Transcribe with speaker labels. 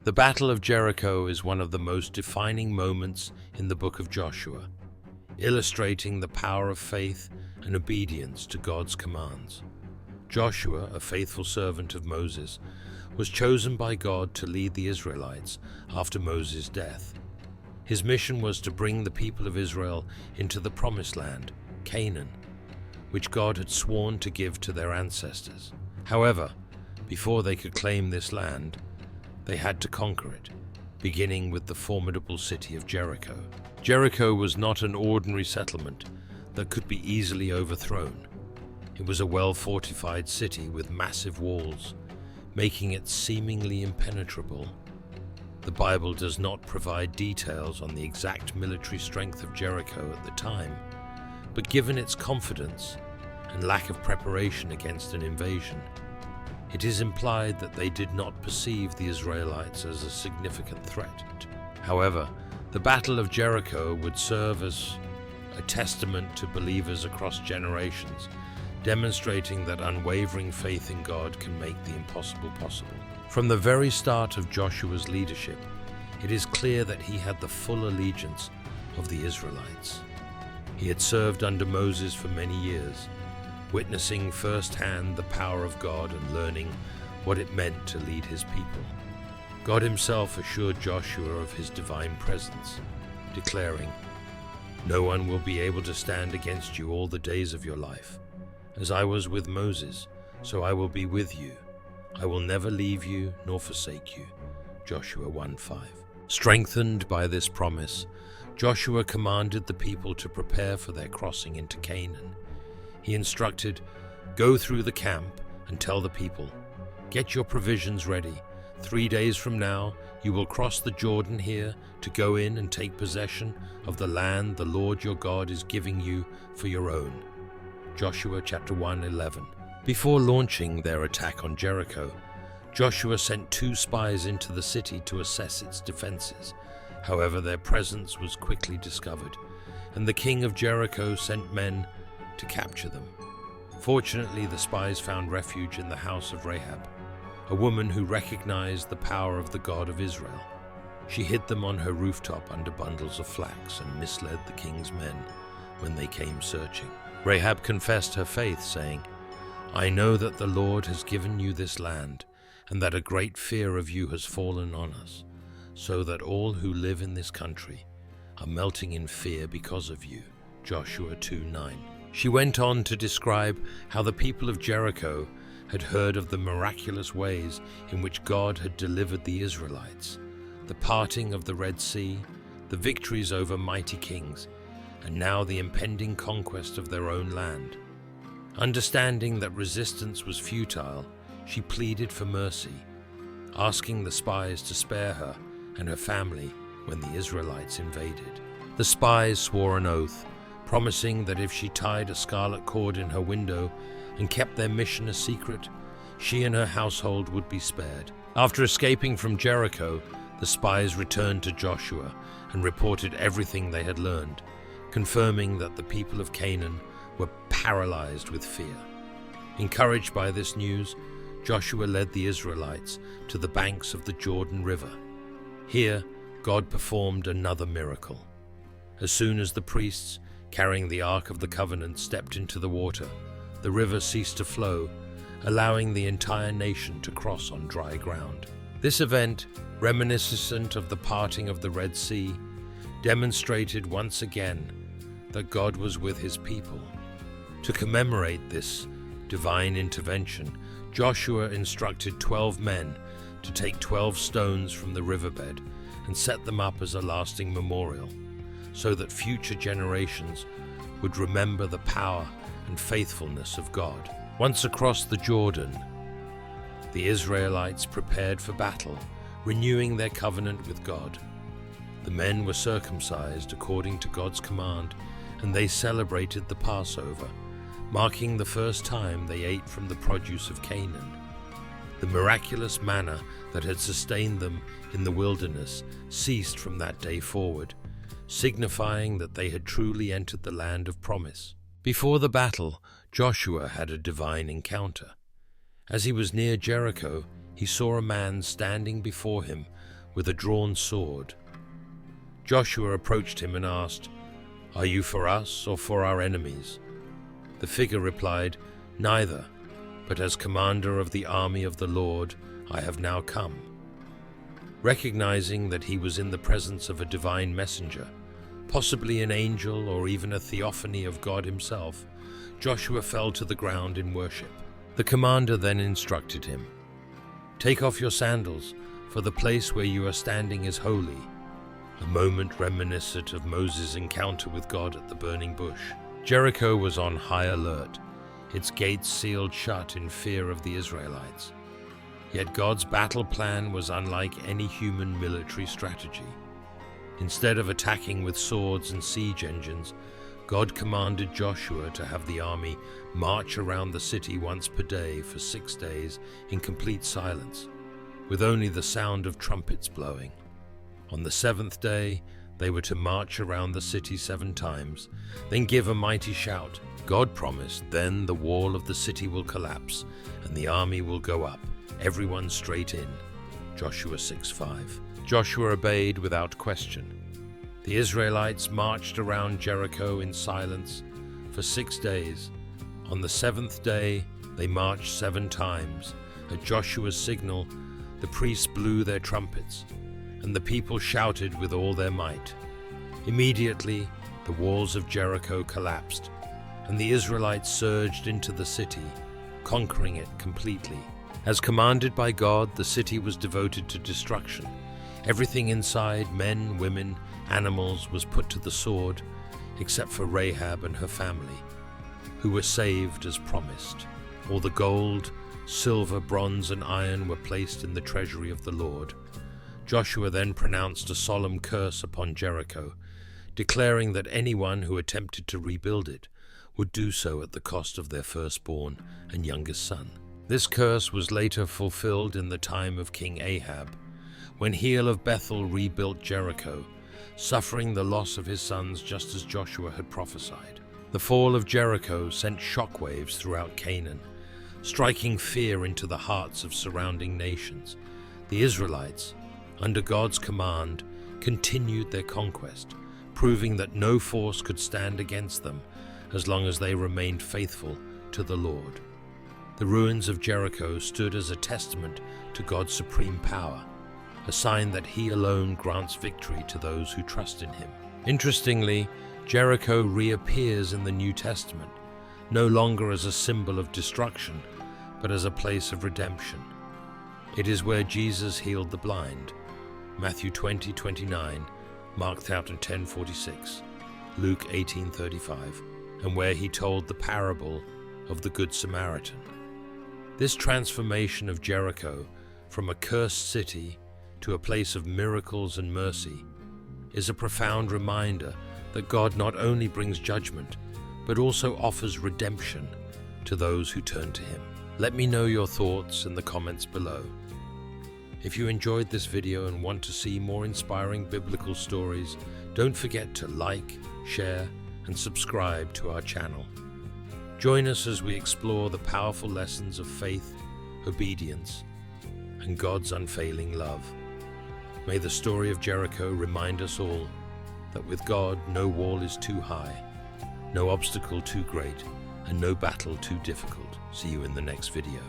Speaker 1: The Battle of Jericho is one of the most defining moments in the book of Joshua, illustrating the power of faith and obedience to God's commands. Joshua, a faithful servant of Moses, was chosen by God to lead the Israelites after Moses' death. His mission was to bring the people of Israel into the promised land, Canaan, which God had sworn to give to their ancestors. However, before they could claim this land, they had to conquer it, beginning with the formidable city of Jericho. Jericho was not an ordinary settlement that could be easily overthrown. It was a well-fortified city with massive walls, making it seemingly impenetrable. The Bible does not provide details on the exact military strength of Jericho at the time, but given its confidence and lack of preparation against an invasion, it is implied that they did not perceive the Israelites as a significant threat. However, the Battle of Jericho would serve as a testament to believers across generations, demonstrating that unwavering faith in God can make the impossible possible. From the very start of Joshua's leadership, it is clear that he had the full allegiance of the Israelites. He had served under Moses for many years, witnessing firsthand the power of God and learning what it meant to lead his people. God himself assured Joshua of his divine presence, declaring, "No one will be able to stand against you all the days of your life. As I was with Moses, so I will be with you. I will never leave you nor forsake you." Joshua 1:5. Strengthened by this promise, Joshua commanded the people to prepare for their crossing into Canaan. He instructed, "Go through the camp and tell the people, 'Get your provisions ready. 3 days from now, you will cross the Jordan here to go in and take possession of the land the Lord your God is giving you for your own.'" Joshua chapter 1:11. Before launching their attack on Jericho, Joshua sent 2 spies into the city to assess its defenses. However, their presence was quickly discovered, and the king of Jericho sent men to capture them. Fortunately, the spies found refuge in the house of Rahab, a woman who recognized the power of the God of Israel. She hid them on her rooftop under bundles of flax and misled the king's men when they came searching. Rahab confessed her faith, saying, "I know that the Lord has given you this land, and that a great fear of you has fallen on us, so that all who live in this country are melting in fear because of you." Joshua 2:9. She went on to describe how the people of Jericho had heard of the miraculous ways in which God had delivered the Israelites, the parting of the Red Sea, the victories over mighty kings, and now the impending conquest of their own land. Understanding that resistance was futile, she pleaded for mercy, asking the spies to spare her and her family when the Israelites invaded. The spies swore an oath, promising that if she tied a scarlet cord in her window and kept their mission a secret, she and her household would be spared. After escaping from Jericho, the spies returned to Joshua and reported everything they had learned, confirming that the people of Canaan were paralyzed with fear. Encouraged by this news, Joshua led the Israelites to the banks of the Jordan River. Here, God performed another miracle. As soon as the priests carrying the Ark of the Covenant stepped into the water, the river ceased to flow, allowing the entire nation to cross on dry ground. This event, reminiscent of the parting of the Red Sea, demonstrated once again that God was with his people. To commemorate this divine intervention, Joshua instructed 12 men to take 12 stones from the riverbed and set them up as a lasting memorial, so that future generations would remember the power and faithfulness of God. Once across the Jordan, the Israelites prepared for battle, renewing their covenant with God. The men were circumcised according to God's command, and they celebrated the Passover, marking the first time they ate from the produce of Canaan. The miraculous manna that had sustained them in the wilderness ceased from that day forward, signifying that they had truly entered the land of promise. Before the battle, Joshua had a divine encounter. As he was near Jericho, he saw a man standing before him with a drawn sword. Joshua approached him and asked, "Are you for us or for our enemies?" The figure replied, "Neither, but as commander of the army of the Lord, I have now come." Recognizing that he was in the presence of a divine messenger, possibly an angel or even a theophany of God himself, Joshua fell to the ground in worship. The commander then instructed him, "Take off your sandals, for the place where you are standing is holy," a moment reminiscent of Moses' encounter with God at the burning bush. Jericho was on high alert, its gates sealed shut in fear of the Israelites. Yet God's battle plan was unlike any human military strategy. Instead of attacking with swords and siege engines, God commanded Joshua to have the army march around the city once per day for 6 days in complete silence, with only the sound of trumpets blowing. On the 7th day, they were to march around the city 7 times, then give a mighty shout. God promised, then the wall of the city will collapse, and the army will go up, everyone straight in. Joshua 6:5. Joshua obeyed without question. The Israelites marched around Jericho in silence for 6 days. On the 7th day, they marched 7 times. At Joshua's signal, the priests blew their trumpets, and the people shouted with all their might. Immediately, the walls of Jericho collapsed, and the Israelites surged into the city, conquering it completely. As commanded by God, the city was devoted to destruction. Everything inside, men, women, animals, was put to the sword, except for Rahab and her family, who were saved as promised. All the gold, silver, bronze, and iron were placed in the treasury of the Lord. Joshua then pronounced a solemn curse upon Jericho, declaring that anyone who attempted to rebuild it would do so at the cost of their firstborn and youngest son. This curse was later fulfilled in the time of King Ahab, when Hiel of Bethel rebuilt Jericho, suffering the loss of his sons just as Joshua had prophesied. The fall of Jericho sent shockwaves throughout Canaan, striking fear into the hearts of surrounding nations. The Israelites, under God's command, continued their conquest, proving that no force could stand against them as long as they remained faithful to the Lord. The ruins of Jericho stood as a testament to God's supreme power, a sign that He alone grants victory to those who trust in Him. Interestingly, Jericho reappears in the New Testament, no longer as a symbol of destruction, but as a place of redemption. It is where Jesus healed the blind, Matthew 20:29, marked out in 10:46, Luke 18:35, and where He told the parable of the Good Samaritan. This transformation of Jericho from a cursed city to a place of miracles and mercy is a profound reminder that God not only brings judgment, but also offers redemption to those who turn to Him. Let me know your thoughts in the comments below. If you enjoyed this video and want to see more inspiring biblical stories, don't forget to like, share, and subscribe to our channel. Join us as we explore the powerful lessons of faith, obedience, and God's unfailing love. May the story of Jericho remind us all that with God, no wall is too high, no obstacle too great, and no battle too difficult. See you in the next video.